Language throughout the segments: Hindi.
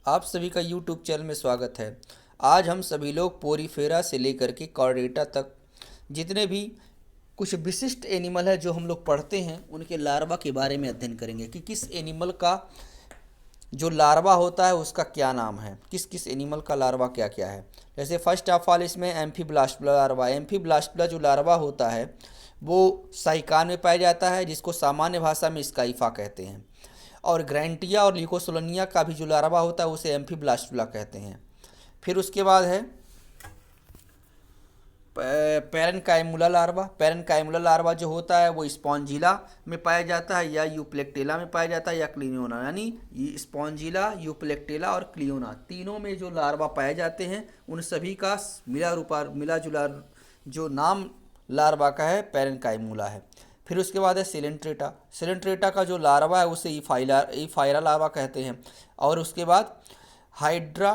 आप सभी का YouTube चैनल में स्वागत है। आज हम सभी लोग पोरीफेरा से लेकर के कॉर्डेटा तक जितने भी कुछ विशिष्ट एनिमल है जो हम लोग पढ़ते हैं उनके लार्वा के बारे में अध्ययन करेंगे कि किस एनिमल का जो लार्वा होता है उसका क्या नाम है, किस किस एनिमल का लार्वा क्या क्या है। जैसे फर्स्ट ऑफ ऑल इसमें एम्फीब्लास्टुला लार्वा। एम्फीब्लास्टुला जो लार्वा होता है वो साइकान में पाया जाता है, जिसको सामान्य भाषा में स्काइफा कहते हैं। और ग्रैंटिया और ल्यूकोसोलनिया का भी जो लार्वा होता है उसे एम्फीब्लास्टुला कहते हैं। फिर उसके बाद है पैरेनकाइमुला लार्वा। पैरेनकाइमुला लार्वा जो होता है वो स्पॉन्जिला में पाया जाता है या यूप्लेक्टेला में पाया जाता है या क्लियोना, यानी ये स्पॉन्जिला, यूप्लेक्टेला और क्लियोना तीनों में जो लार्वा पाए जाते हैं उन सभी का मिला जुला जो नाम लार्वा का है पैरेनकाइमुला है। फिर उसके बाद है सिलेंट्रेटा। सिलेंट्रेटा का जो लार्वा है उसे ईफायरा लार्वा कहते हैं। और उसके बाद हाइड्रा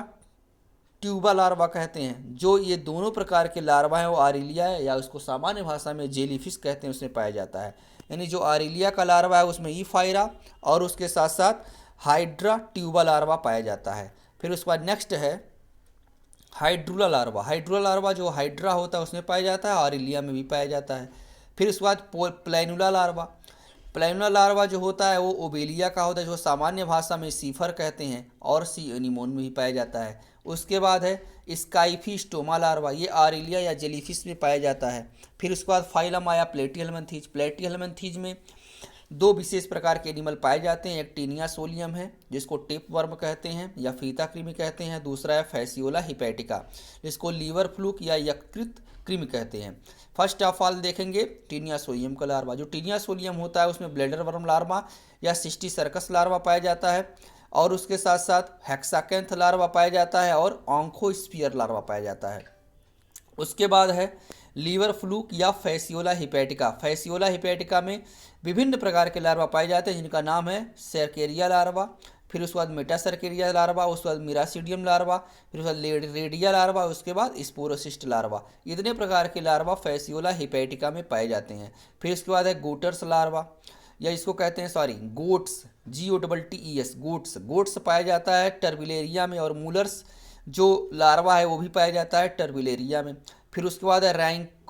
ट्यूबा लार्वा कहते हैं। जो ये दोनों प्रकार के लार्वा हैं वो आरिलिया है या उसको सामान्य भाषा में जेलीफिश कहते हैं, उसमें पाया जाता है। यानी जो आरिलिया का लार्वा है उसमें ईफायरा और उसके साथ साथ हाइड्रा ट्यूबा लार्वा पाया जाता है। फिर उसके बाद नेक्स्ट है हाइड्रूला लार्वा। हाइड्रूला लार्वा जो हाइड्रा होता है उसमें पाया जाता है, आरिलिया में भी पाया जाता है। फिर उसके बाद प्लैनुला लार्वा। प्लैनुला लार्वा जो होता है वो ओबेलिया का होता है, जो सामान्य भाषा में सीफर कहते हैं और सी एनीमोन में भी पाया जाता है। उसके बाद है स्काइफी स्टोमा लार्वा, ये आरिलिया या जेलीफिश में पाया जाता है। फिर उसके बाद फाइलम आया प्लेटीहेल्मिन्थीज। प्लेटीहेल्मिन्थीज में दो विशेष प्रकार के एनिमल पाए जाते हैं। एक टीनिया सोलियम है जिसको टेप वर्म कहते हैं या फीता कृमि कहते हैं। दूसरा है फैसियोला हिपैटिका जिसको लीवर फ्लूक या यकृत कृमि कहते हैं। फर्स्ट ऑफ ऑल देखेंगे टीनिया सोलियम का लार्वा। जो टीनिया सोलियम होता है उसमें ब्लेडर वर्म लार्वा या सिस्टी सर्कस लार्वा पाया जाता है और उसके साथ साथ हेक्साकेंथ लार्वा पाया जाता है और ऑन्कोस्फियर लार्वा पाया जाता है। उसके बाद है लीवर फ्लूक या फैसियोला हिपैटिका। फैसियोला हिपैटिका में विभिन्न प्रकार के लार्वा पाए जाते हैं जिनका नाम है सर्केरिया लार्वा। फिर उसके बाद मेटासर्केरिया लार्वा, उसके बाद मिरासीडियम लार्वा, फिर उसके बाद रेडिया लार्वा, उसके बाद स्पोरोसिस्ट लार्वा। इतने प्रकार के लार्वा फैसियोला हिपैटिका में पाए जाते हैं। फिर उसके बाद है गोटर्स लार्वा या इसको कहते हैं गोट्स, GOTTES गोट्स पाया जाता है टर्बिलेरिया में। और मूलर्स जो लार्वा है वो भी पाया जाता है टर्बिलेरिया में। फिर उसके बाद है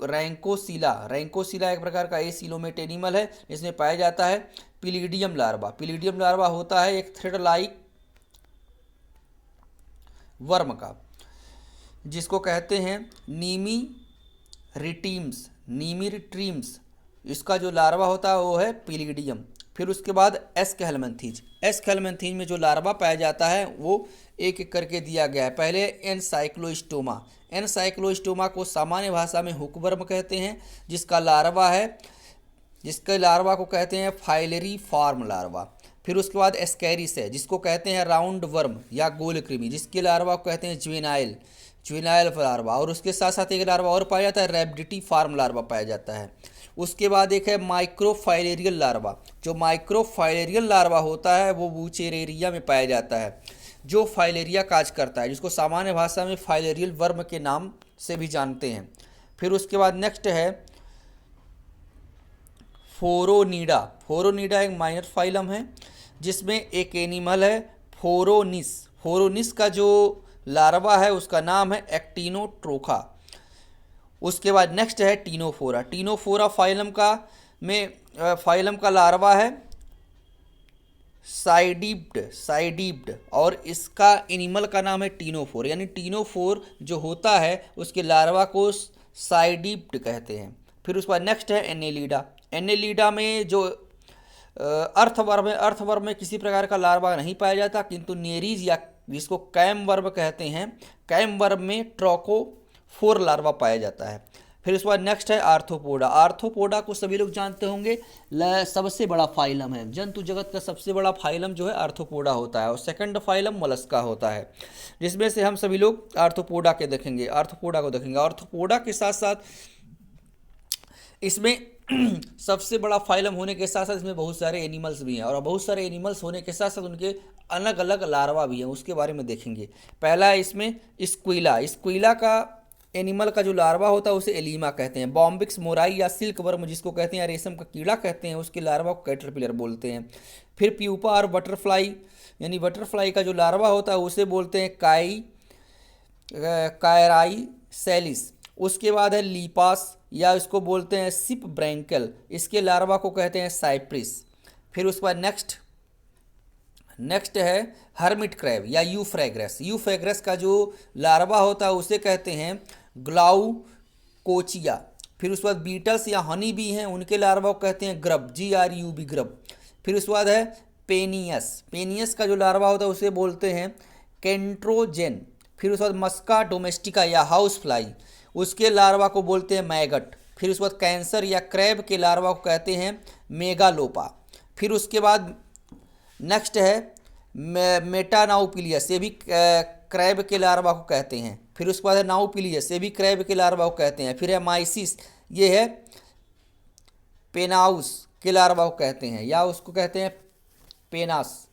रैंकोसीला। रैंकोसीला एक प्रकार का एसिलोमेट एनिमल है जिसमें पाया जाता है पिलीडियम लार्वा। पिलीडियम लार्वा होता है एक थ्रेड लाइक वर्म का जिसको कहते हैं नीमी रिट्रीम्स। इसका जो लार्वा होता है वो है पिलीडियम। फिर उसके बाद एस्केलमेंथीज में जो लार्वा पाया जाता है वो एक एक करके दिया गया है। पहले एनसाइक्लोस्टोमा। एनसाइक्लोस्टोमा को सामान्य भाषा में हुकवर्म कहते हैं जिसके लार्वा को कहते हैं फाइलरी फार्म लार्वा। फिर उसके बाद एस्कैरिस है जिसको कहते हैं राउंड वर्म या गोल कृमि, जिसके लार्वा को कहते हैं ज्वेनाइल लार्वा। और उसके साथ साथ एक लार्वा और पाया जाता है रैबिडिटी फार्म लार्वा पाया जाता है। उसके बाद एक है माइक्रोफाइलेरियल लार्वा। जो माइक्रोफाइलेरियल लार्वा होता है वो बूचेरेरिया में पाया जाता है जो फाइलेरिया काज करता है, जिसको सामान्य भाषा में फाइलेरियल वर्म के नाम से भी जानते हैं। फिर उसके बाद नेक्स्ट है फोरोनीडा। फोरोनीडा एक माइनर फाइलम है जिसमें एक एनिमल है फोरोनिस। फोरोनिस का जो लार्वा है उसका नाम है एक्टिनोट्रोखा। उसके बाद नेक्स्ट है टीनोफोरा। टीनोफोरा फाइलम का लार्वा है साइडिप्ड और इसका एनिमल का नाम है टीनोफोर। यानी टीनोफोर जो होता है उसके लार्वा को साइडिप्ड कहते हैं। फिर उसके बाद नेक्स्ट है एनेलिडा। एनेलिडा में जो अर्थवर्म में किसी प्रकार का लार्वा नहीं पाया जाता, किंतु नेरीज या जिसको कैम वर्म कहते हैं, कैम वर्म में ट्रोकोफोर लार्वा पाया जाता है। फिर उसके बाद नेक्स्ट है आर्थ्रोपोडा। आर्थ्रोपोडा को सभी लोग जानते होंगे, सबसे बड़ा फाइलम है, जंतु जगत का सबसे बड़ा फाइलम जो है आर्थ्रोपोडा होता है और सेकंड फाइलम मोलस्का होता है, जिसमें से हम सभी लोग आर्थ्रोपोडा को देखेंगे। आर्थ्रोपोडा के साथ साथ इसमें सबसे बड़ा फाइलम होने के साथ साथ इसमें बहुत सारे एनिमल्स भी हैं और बहुत सारे एनिमल्स होने के साथ साथ उनके अलग अलग लार्वा भी हैं, उसके बारे में देखेंगे। पहला है इसमें स्क्विला का एनिमल का जो लार्वा होता है उसे एलिमा कहते हैं। बॉम्बिक्स मोराई या सिल्क वर्म जिसको कहते हैं रेशम का कीड़ा कहते हैं, उसके लार्वा को कैटरपिलर बोलते हैं। फिर प्यूपा और बटरफ्लाई यानी बटरफ्लाई का जो लार्वा होता है उसे बोलते हैं कायराई सेलिस। उसके बाद है लीपास या इसको बोलते हैं सिप ब्रैंकल, इसके लार्वा को कहते हैं साइप्रिस। फिर उसके बाद नेक्स्ट है हर्मिट क्रैब या यूफ्रेग्रस। यूफ्रेग्रस का जो लार्वा होता है उसे कहते हैं ग्लाउकोचिया। फिर उसके बाद बीटल्स या हनी बी हैं, उनके लार्वा को कहते हैं ग्रब, GRUB ग्रब। फिर उसके बाद है पेनियस का जो लार्वा होता है उसे बोलते हैं केंट्रोजेन। फिर उसके बाद मस्का डोमेस्टिका या हाउस फ्लाई, उसके लार्वा को बोलते हैं मैगट। फिर उसके बाद कैंसर या क्रैब के लार्वा को कहते हैं मेगालोपा। फिर उसके बाद नेक्स्ट है मेटानाउपिलियस, ये भी क्रैब के लार्वा को कहते हैं। फिर उसके बाद है नाउपिलियस, ये भी क्रैब के लार्वा को कहते हैं। फिर है माइसिस, ये है पेनाउस के लार्वा को कहते हैं या उसको कहते हैं पेनास,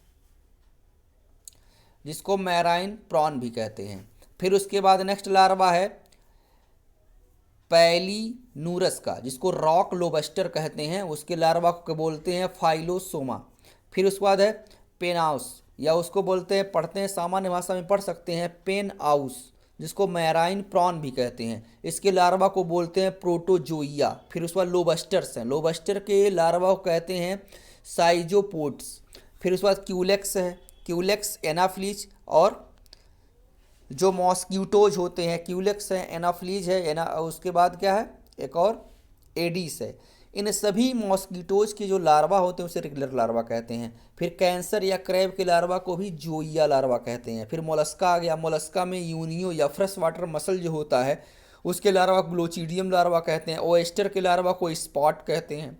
जिसको मैराइन प्रॉन भी कहते हैं। फिर उसके बाद नेक्स्ट लार्वा है पैलीनूरस का, जिसको रॉक लोबस्टर कहते हैं, उसके लार्वा को बोलते हैं फाइलोसोमा। फिर उसके बाद है पेनाउस या उसको बोलते हैं, पढ़ते हैं सामान्य भाषा में पढ़ सकते हैं पेन आउस, जिसको मैराइन प्रॉन भी कहते हैं, इसके लार्वा को बोलते हैं प्रोटोजोइया। फिर उसके बाद लोबस्टर्स हैं, लोबस्टर के लार्वा को कहते हैं साइजोपोड्स। फिर उसके बाद क्यूलेक्स है, क्यूलेक्स एनाफ्लीज, और जो मॉस्क्यूटोज होते हैं क्यूलेक्स है, एनाफ्लीज है, उसके बाद क्या है एक और एडिस है। इन सभी मॉस्क्यूटोज के जो लार्वा होते हैं उसे रेगुलर लार्वा कहते हैं। फिर कैंसर या क्रैब के लार्वा को भी जोइया लार्वा कहते हैं। फिर मोलस्का आ गया, मोलस्का में यूनियो या फ्रेश वाटर मसल जो होता है उसके लार्वा को ग्लोचिडियम लार्वा कहते हैं। ओएस्टर के लार्वा को स्पॉट कहते हैं।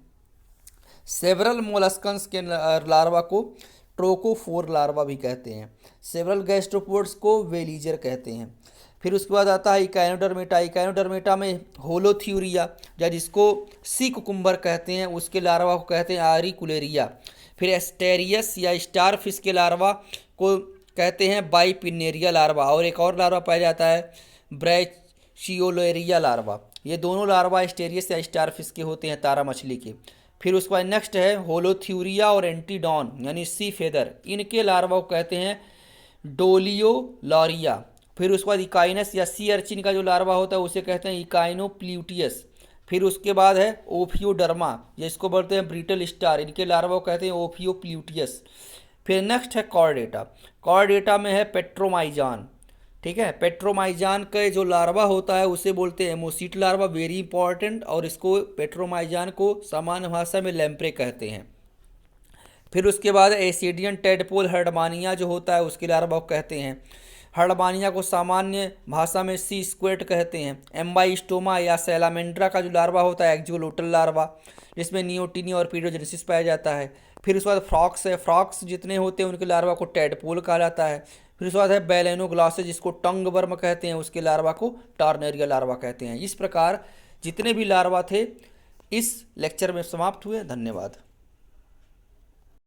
सेवरल मोलस्कन्स के लार्वा को ट्रोकोफोर लार्वा भी कहते हैं। सेवरल गैस्ट्रोपोड्स को वेलीजर कहते हैं। फिर उसके बाद आता है इकाइनोडर्मेटा। इकाइनोडर्मेटा में होलोथ्यूरिया या जिसको सी कुकुम्बर कहते हैं, उसके लार्वा को कहते हैं आरिकुलेरिया। फिर एस्टेरियस या स्टारफिश के लार्वा को कहते हैं बाइपिनेरिया लार्वा, और एक और लार्वा पाया जाता है ब्रैचियोलेरिया लार्वा। ये दोनों लार्वा एस्टेरियस या स्टारफिश के होते हैं, तारा मछली के। फिर उसके बाद नेक्स्ट है होलोथ्यूरिया और एंटीडॉन यानी सी फेदर, इनके लार्वा को कहते हैं डोलियोलॉरिया। फिर उसके बाद इकाइनस या सी अर्चिन का जो लार्वा होता है उसे कहते हैं इकाइनोप्ल्यूटियस। फिर उसके बाद है ओफियोडर्मा, जिसको बोलते हैं ब्रिटल स्टार, इनके लार्वा को कहते हैं ओफियोप्ल्यूटियस। फिर नेक्स्ट है कॉर्डेटा। कॉर्डेटा में है पेट्रोमाइजान, ठीक है। पेट्रोमाइजान का जो लार्वा होता है उसे बोलते हैं एमोसीट लार्वा, वेरी इंपॉर्टेंट, और इसको पेट्रोमाइजान को सामान्य भाषा में लैम्प्रे कहते हैं। फिर उसके बाद एसिडियन टेडपोल हर्डमानिया जो होता है उसके लार्वा को कहते हैं। हर्डमानिया को सामान्य भाषा में सी स्क्वेट कहते हैं। एम्बाइस्टोमा या सैलामेंड्रा का जो लार्वा होता है एक्जोलोटल लार्वा, जिसमें नियोटिनी और पीडोजेनेसिस पाया जाता है। फिर उसके बाद फ्रॉक्स है, फ्रॉक्स जितने होते हैं उनके लार्वा को टेडपोल कहा जाता है। फिर उसके बाद है बेलेनोग्लासेस, जिसको टंग वर्म कहते हैं, उसके लार्वा को टॉर्नेरिया लार्वा कहते हैं। इस प्रकार जितने भी लार्वा थे इस लेक्चर में समाप्त हुए। धन्यवाद।